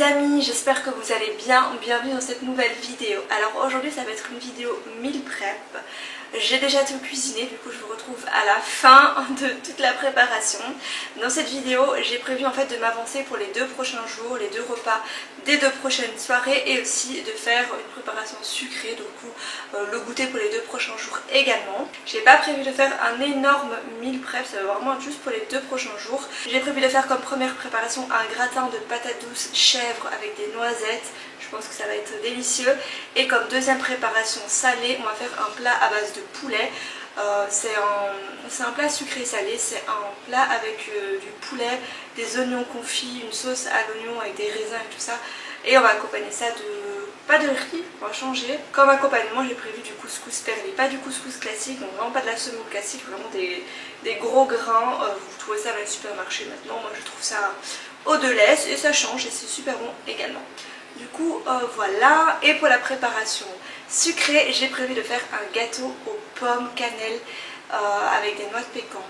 amis, j'espère que vous allez bien, bienvenue dans cette nouvelle vidéo. Alors aujourd'hui ça va être une vidéo meal prep. J'ai déjà tout cuisiné, du coup je vous retrouve à la fin de toute la préparation. Dans cette vidéo j'ai prévu en fait de m'avancer pour les 2 prochains jours, les 2 repas des 2 prochaines soirées, et aussi de faire une préparation sucrée, du coup le goûter pour les 2 prochains jours également. J'ai pas prévu de faire un énorme meal prep, ça va vraiment être juste pour les 2 prochains jours. J'ai prévu de faire comme première préparation un gratin de patates douces chèvre avec des noisettes. Je pense que ça va être délicieux. Et comme deuxième préparation salée, on va faire un plat à base de poulet. C'est un plat sucré salé, c'est un plat avec du poulet, des oignons confits, une sauce à l'oignon avec des raisins et tout ça. Et on va accompagner ça pas de riz, on va changer. Comme accompagnement j'ai prévu du couscous perlé, pas du couscous classique, donc vraiment pas de la semoule classique, vraiment des gros grains. Vous trouvez ça dans les supermarchés maintenant, moi je trouve ça au de l'Est et ça change et c'est super bon également. Du coup voilà, et pour la préparation sucrée j'ai prévu de faire un gâteau aux pommes cannelle avec des noix de pécan.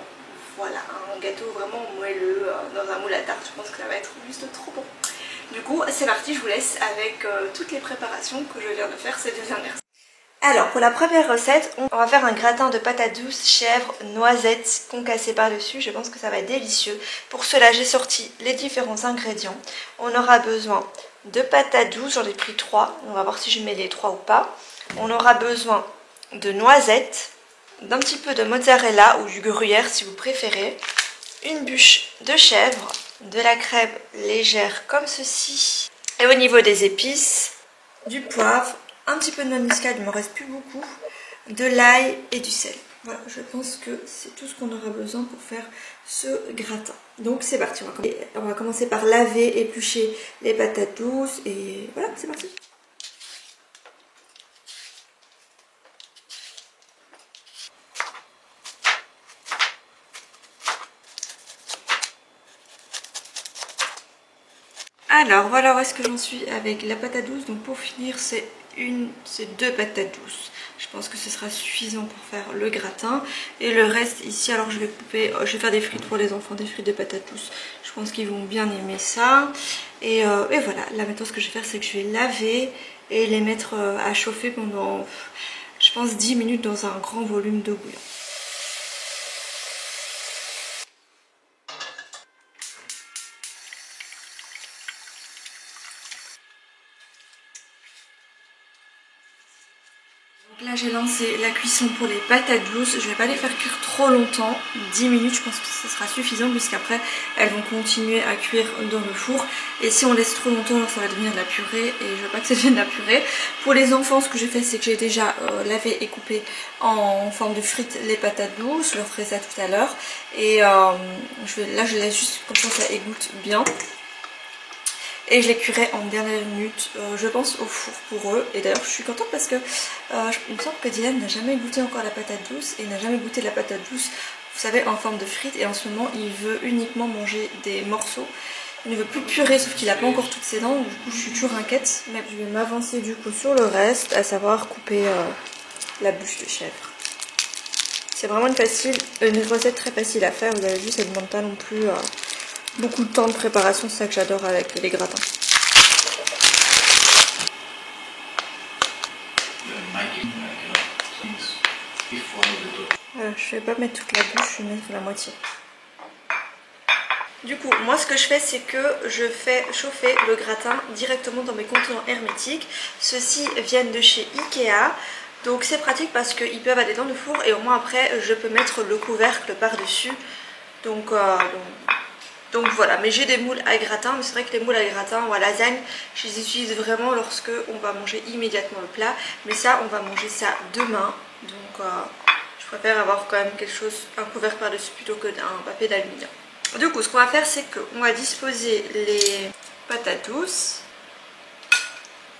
Voilà, un gâteau vraiment moelleux dans un moule à tarte, je pense que ça va être juste trop bon. Du coup c'est parti, je vous laisse avec toutes les préparations que je viens de faire ces 2 dernières. Alors pour la première recette, on va faire un gratin de patates douces, chèvre, noisettes concassées par-dessus. Je pense que ça va être délicieux. Pour cela j'ai sorti les différents ingrédients. On aura besoin de patates douces, j'en ai pris 3. On va voir si je mets les 3 ou pas. On aura besoin de noisettes, d'un petit peu de mozzarella ou du gruyère si vous préférez, une bûche de chèvre, de la crème légère comme ceci. Et au niveau des épices, du poivre, un petit peu de noix de muscade, il ne me reste plus beaucoup, de l'ail et du sel. Voilà, je pense que c'est tout ce qu'on aura besoin pour faire ce gratin. Donc c'est parti, on va commencer par laver, éplucher les patates douces et voilà, c'est parti. Alors voilà où est-ce que j'en suis avec la patate douce. Donc pour finir c'est 2 patates douces. Je pense que ce sera suffisant pour faire le gratin. Et le reste ici, alors je vais couper, je vais faire des frites pour les enfants, des frites de patates douces. Je pense qu'ils vont bien aimer ça. Et voilà, là maintenant ce que je vais faire c'est que je vais laver et les mettre à chauffer pendant, je pense 10 minutes dans un grand volume d'eau bouillante. Là j'ai lancé la cuisson pour les patates douces, je ne vais pas les faire cuire trop longtemps, 10 minutes je pense que ce sera suffisant puisqu'après elles vont continuer à cuire dans le four. Et si on laisse trop longtemps alors ça va devenir de la purée et je veux pas que ça devienne de la purée. Pour les enfants ce que j'ai fait c'est que j'ai déjà lavé et coupé en forme de frites les patates douces, je leur ferai ça tout à l'heure. Et là je laisse juste comme ça égoutte bien. Et je les cuirai en dernière minute, je pense au four pour eux. Et d'ailleurs je suis contente parce que il me semble que Dylan n'a jamais goûté encore la patate douce et n'a jamais goûté la patate douce, vous savez, en forme de frites. Et en ce moment il veut uniquement manger des morceaux. Il ne veut plus purer, sauf qu'il n'a pas encore toutes ses dents. Du coup je suis toujours inquiète. Mais je vais m'avancer du coup sur le reste, à savoir couper la bûche de chèvre. C'est vraiment une recette très facile à faire. Vous avez vu, ça ne demande pas non plus beaucoup de temps de préparation, c'est ça que j'adore avec les gratins. Voilà, je vais pas mettre toute la bûche, je vais mettre la moitié. Du coup, moi ce que je fais c'est que je fais chauffer le gratin directement dans mes contenants hermétiques. Ceux-ci viennent de chez Ikea. Donc c'est pratique parce qu'ils peuvent aller dans le four et au moins après je peux mettre le couvercle par-dessus. Donc voilà, mais j'ai des moules à gratin, mais c'est vrai que les moules à gratin ou à lasagne, je les utilise vraiment lorsque on va manger immédiatement le plat. Mais ça, on va manger ça demain, donc je préfère avoir quand même quelque chose, un couvercle par-dessus plutôt que d'un papier d'aluminium. Du coup, ce qu'on va faire, c'est qu'on va disposer les patates douces,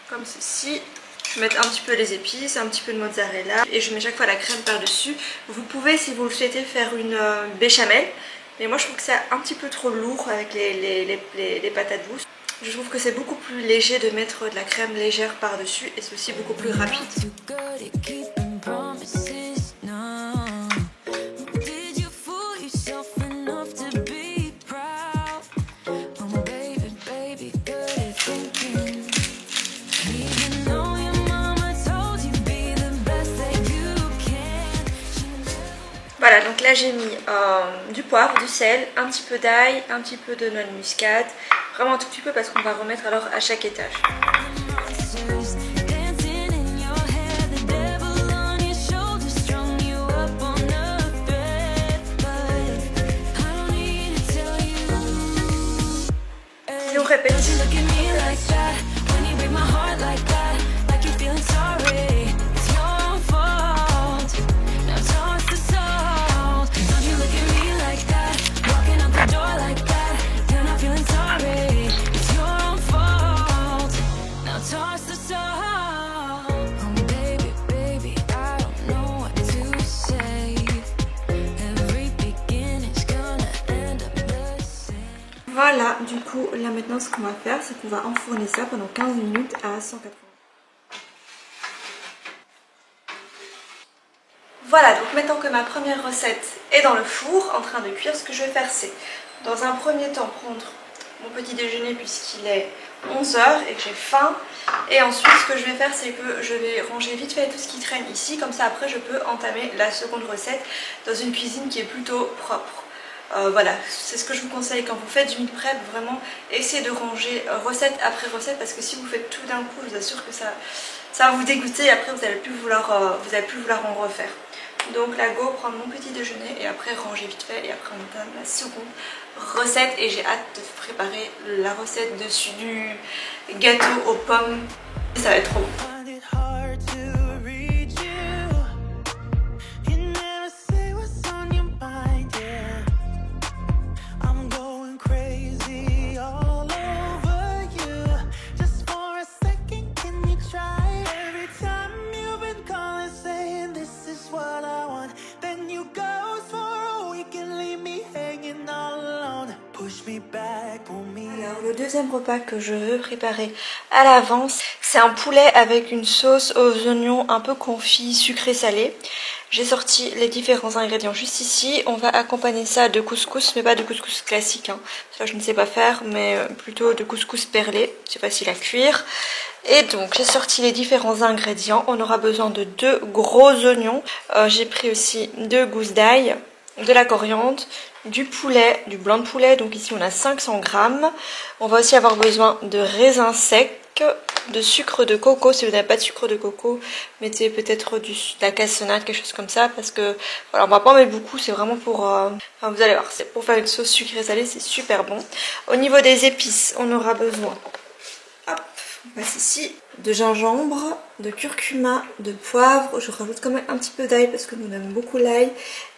comme ceci. Je vais mettre un petit peu les épices, un petit peu de mozzarella, et je mets chaque fois la crème par-dessus. Vous pouvez, si vous le souhaitez, faire une béchamel. Mais moi je trouve que c'est un petit peu trop lourd avec les patates douces. Je trouve que c'est beaucoup plus léger de mettre de la crème légère par dessus et c'est aussi beaucoup plus rapide. Voilà, donc là j'ai mis du poivre, du sel, un petit peu d'ail, un petit peu de noix de muscade, vraiment un tout petit peu parce qu'on va remettre alors à chaque étage. Si on répète. Voilà, du coup, là maintenant ce qu'on va faire, c'est qu'on va enfourner ça pendant 15 minutes à 180. Voilà, donc maintenant que ma première recette est dans le four, en train de cuire, ce que je vais faire, c'est dans un premier temps prendre mon petit déjeuner puisqu'il est 11 h et que j'ai faim. Et ensuite, ce que je vais faire, c'est que je vais ranger vite fait tout ce qui traîne ici. Comme ça, après, je peux entamer la seconde recette dans une cuisine qui est plutôt propre. Voilà, c'est ce que je vous conseille quand vous faites du meal prep, vraiment essayez de ranger recette après recette parce que si vous faites tout d'un coup, je vous assure que ça va vous dégoûter et après vous n'allez plus vouloir en refaire. Donc là, go prendre mon petit déjeuner et après ranger vite fait et après on entame la seconde recette et j'ai hâte de préparer la recette dessus du gâteau aux pommes. Ça va être trop bon. Alors le deuxième repas que je veux préparer à l'avance, c'est un poulet avec une sauce aux oignons un peu confit, sucré salé. J'ai sorti les différents ingrédients juste ici. On va accompagner ça de couscous, mais pas de couscous classique, hein. Ça je ne sais pas faire, mais plutôt de couscous perlé, c'est facile à cuire. Et donc j'ai sorti les différents ingrédients. On aura besoin de 2 gros oignons. J'ai pris aussi 2 gousses d'ail, de la coriandre, du poulet, du blanc de poulet, donc ici on a 500 grammes. On va aussi avoir besoin de raisins secs, de sucre de coco. Si vous n'avez pas de sucre de coco, mettez peut-être de la cassonade, quelque chose comme ça, parce que voilà, on va pas en mettre beaucoup, c'est vraiment pour enfin, vous allez voir, c'est pour faire une sauce sucrée salée, c'est super bon. Au niveau des épices, on aura besoin, hop, on passe ici, de gingembre, de curcuma, de poivre. Je rajoute quand même un petit peu d'ail parce que nous aimons beaucoup l'ail,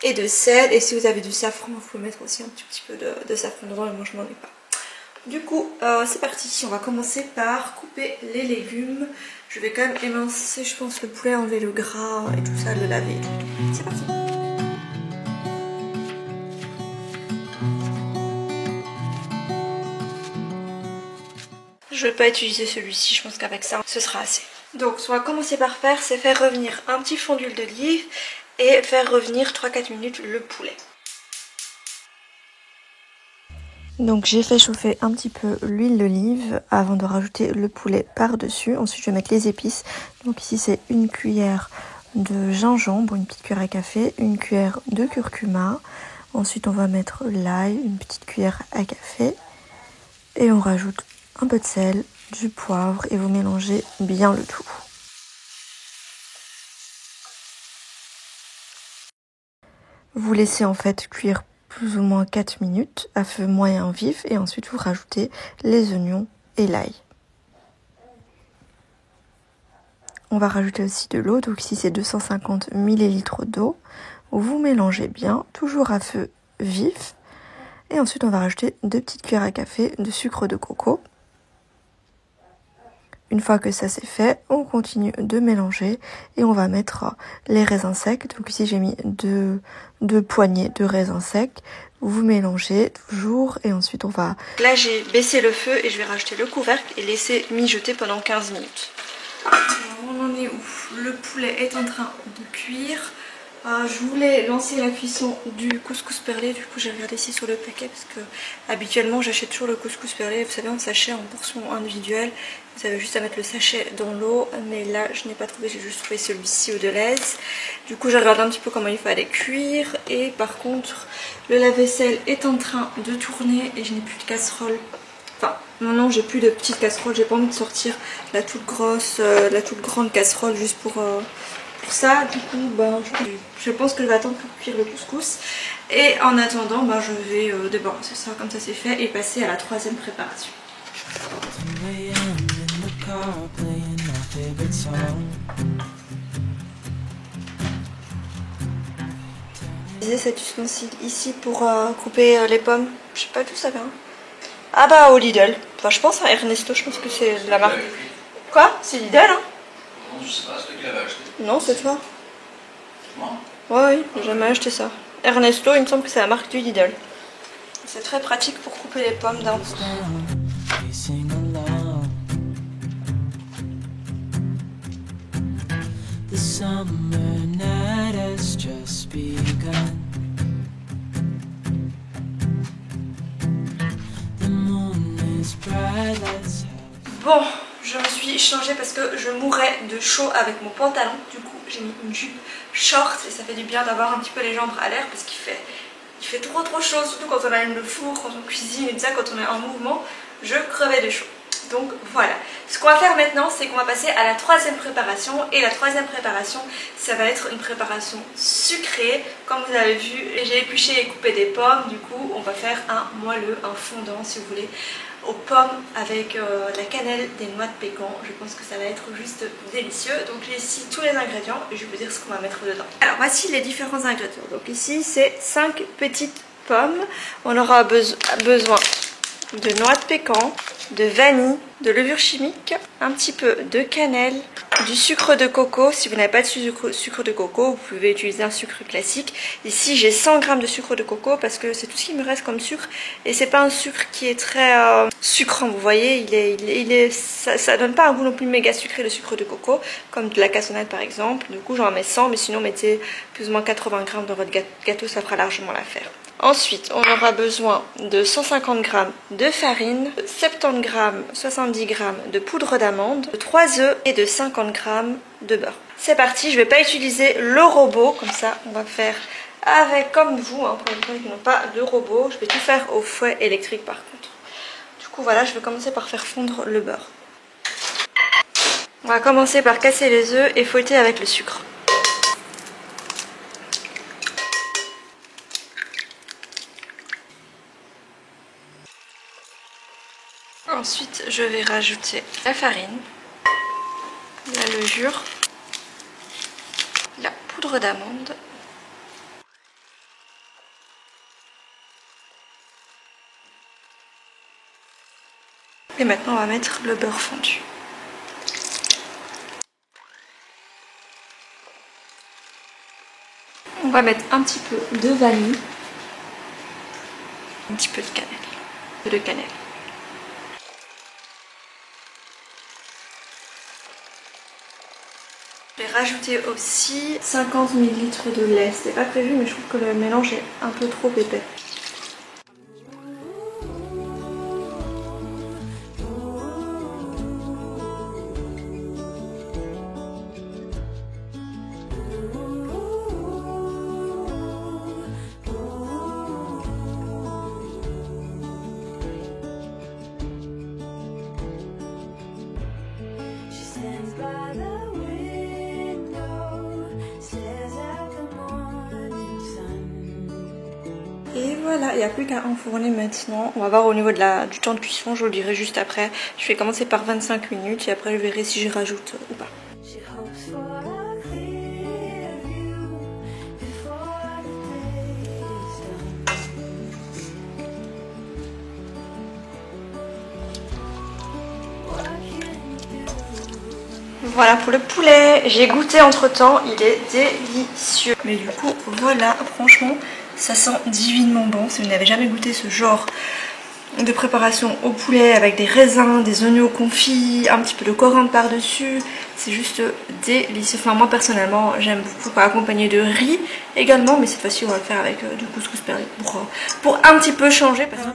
et de sel. Et si vous avez du safran, vous pouvez mettre aussi un petit peu de safran dedans, mais moi je n'en ai pas. Du coup, c'est parti. On va commencer par couper les légumes. Je vais quand même émincer, je pense, le poulet, enlever le gras et tout ça, le laver et tout. C'est parti. Je ne vais pas utiliser celui-ci, je pense qu'avec ça, ce sera assez. Donc, ce qu'on va commencer par faire, c'est faire revenir un petit fond d'huile d'olive et faire revenir 3-4 minutes le poulet. Donc j'ai fait chauffer un petit peu l'huile d'olive avant de rajouter le poulet par-dessus. Ensuite je vais mettre les épices. Donc ici c'est une cuillère de gingembre, une petite cuillère à café, une cuillère de curcuma. Ensuite on va mettre l'ail, une petite cuillère à café. Et on rajoute un peu de sel, du poivre et vous mélangez bien le tout. Vous laissez en fait cuire plus ou moins 4 minutes à feu moyen vif et ensuite vous rajoutez les oignons et l'ail. On va rajouter aussi de l'eau, donc ici c'est 250 ml d'eau. Vous mélangez bien, toujours à feu vif. Et ensuite on va rajouter 2 petites cuillères à café de sucre de coco. Une fois que ça c'est fait, on continue de mélanger et on va mettre les raisins secs. Donc ici j'ai mis deux poignées de raisins secs. Vous mélangez toujours et ensuite on va... Là j'ai baissé le feu et je vais rajouter le couvercle et laisser mijoter pendant 15 minutes. Alors, on en est où? Le poulet est en train de cuire. Je voulais lancer la cuisson du couscous perlé, du coup j'ai regardé ici sur le paquet parce que habituellement j'achète toujours le couscous perlé, vous savez en sachet, en portion individuelle. Vous avez juste à mettre le sachet dans l'eau, mais là je n'ai pas trouvé, j'ai juste trouvé celui-ci au Delhaize. Du coup j'ai regardé un petit peu comment il fallait cuire et par contre le lave-vaisselle est en train de tourner et je n'ai plus de casserole. Enfin non j'ai plus de petite casserole, j'ai pas envie de sortir la toute grosse, la toute grande casserole juste pour ça. Du coup je pense que je vais attendre pour cuire le couscous et en attendant je vais débarrasser ça comme ça c'est fait et passer à la troisième préparation. J'ai cet ustensile ici pour couper les pommes, je sais pas d'où ça vient. Ah bah au Lidl, enfin je pense à Ernesto, je pense que c'est de la marque. Quoi? C'est Lidl hein? Non, je sais pas, c'est toi qui l'avais acheté. Non, c'est toi. Moi? Ouais, oui, j'ai jamais acheté ça. Ernesto, il me semble que c'est la marque du Lidl. C'est très pratique pour couper les pommes d'un coup. Bon, je me suis changée parce que je mourais de chaud avec mon pantalon. Du coup, j'ai mis une jupe short et ça fait du bien d'avoir un petit peu les jambes à l'air parce qu'il fait trop chaud, surtout quand on allume le four, quand on cuisine et tout ça, quand on est en mouvement. Je crevais de chaud. Donc voilà, ce qu'on va faire maintenant c'est qu'on va passer à la troisième préparation et la troisième préparation ça va être une préparation sucrée. Comme vous avez vu j'ai épluché et coupé des pommes, du coup on va faire un moelleux, un fondant si vous voulez, aux pommes avec la cannelle, des noix de pécan. Je pense que ça va être juste délicieux. Donc j'ai ici tous les ingrédients et je vais vous dire ce qu'on va mettre dedans. Alors voici les différents ingrédients. Donc ici c'est 5 petites pommes. On aura besoin de noix de pécan, de vanille, de levure chimique, un petit peu de cannelle, du sucre de coco. Si vous n'avez pas de sucre de coco, vous pouvez utiliser un sucre classique. Ici j'ai 100 g de sucre de coco parce que c'est tout ce qui me reste comme sucre et c'est pas un sucre qui est très sucrant, vous voyez, ça donne pas un goût non plus méga sucré le sucre de coco comme de la cassonade par exemple. Du coup j'en mets 100, mais sinon mettez plus ou moins 80 g dans votre gâteau, ça fera largement l'affaire. Ensuite, on aura besoin de 150 g de farine, 70 g, 70 g de poudre d'amande, de 3 œufs et de 50 g de beurre. C'est parti, je ne vais pas utiliser le robot, comme ça on va faire avec comme vous, hein, pour les gens qui n'ont pas de robot. Je vais tout faire au fouet électrique par contre. Du coup voilà, je vais commencer par faire fondre le beurre. On va commencer par casser les œufs et fouetter avec le sucre. Ensuite, je vais rajouter la farine, la levure, la poudre d'amande, et maintenant on va mettre le beurre fondu. On va mettre un petit peu de vanille, un petit peu de cannelle. Je vais rajouter aussi 50 ml de lait. C'était pas prévu mais je trouve que le mélange est un peu trop épais. Et voilà, il n'y a plus qu'à enfourner maintenant. On va voir au niveau du temps de cuisson, je vous le dirai juste après. Je vais commencer par 25 minutes et après je verrai si j'y rajoute ou pas. Voilà pour le poulet, j'ai goûté entre temps, il est délicieux. Mais du coup voilà, franchement ça sent divinement bon. Si vous n'avez jamais goûté ce genre de préparation au poulet avec des raisins, des oignons confits, un petit peu de coriandre par-dessus. C'est juste délicieux. Enfin, moi personnellement, j'aime beaucoup accompagner de riz également, mais cette fois-ci on va le faire avec du couscous perlé pour un petit peu changer. Parce que...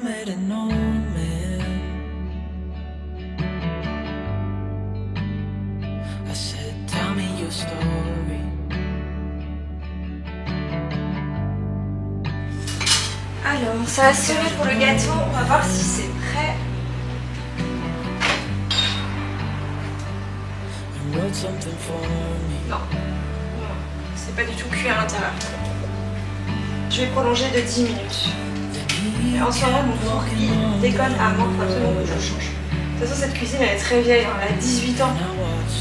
Alors, ça va se semer pour le gâteau. On va voir si c'est prêt. Non, c'est pas du tout cuit à l'intérieur. Je vais prolonger de 10 minutes. Et en ce moment, mon four il déconne à mort, faut absolument que je change. De toute façon, cette cuisine elle est très vieille, hein, elle a 18 ans.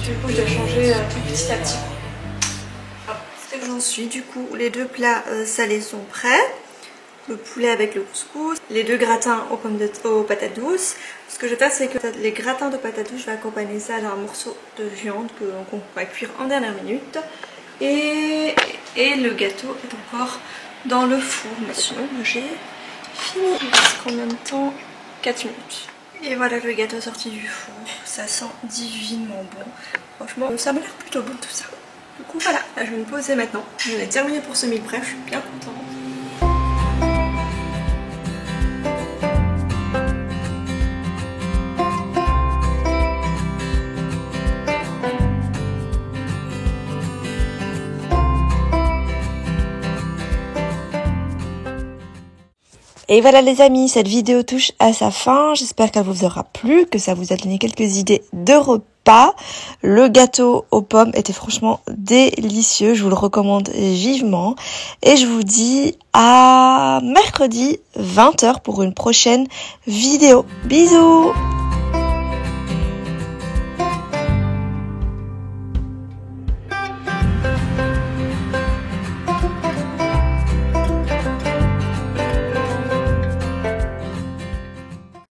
Du coup, je dois changer tout petit à petit. C'est que j'en suis. Du coup, les deux plats salés sont prêts. Le poulet avec le couscous, les deux gratins aux patates douces. Ce que je vais faire, c'est que les gratins de patates douces, je vais accompagner ça d'un morceau de viande qu'on va cuire en dernière minute. Et le gâteau est encore dans le four. Mais sinon, j'ai fini. Il reste combien de temps? 4 minutes. Et voilà le gâteau sorti du four. Ça sent divinement bon. Franchement, ça m'a l'air plutôt bon tout ça. Du coup, voilà. Là, je vais me poser maintenant. Je vais terminer pour ce meal prep. Je suis bien contente. Et voilà les amis, cette vidéo touche à sa fin. J'espère qu'elle vous aura plu, que ça vous a donné quelques idées de repas. Le gâteau aux pommes était franchement délicieux. Je vous le recommande vivement. Et je vous dis à mercredi 20h pour une prochaine vidéo. Bisous!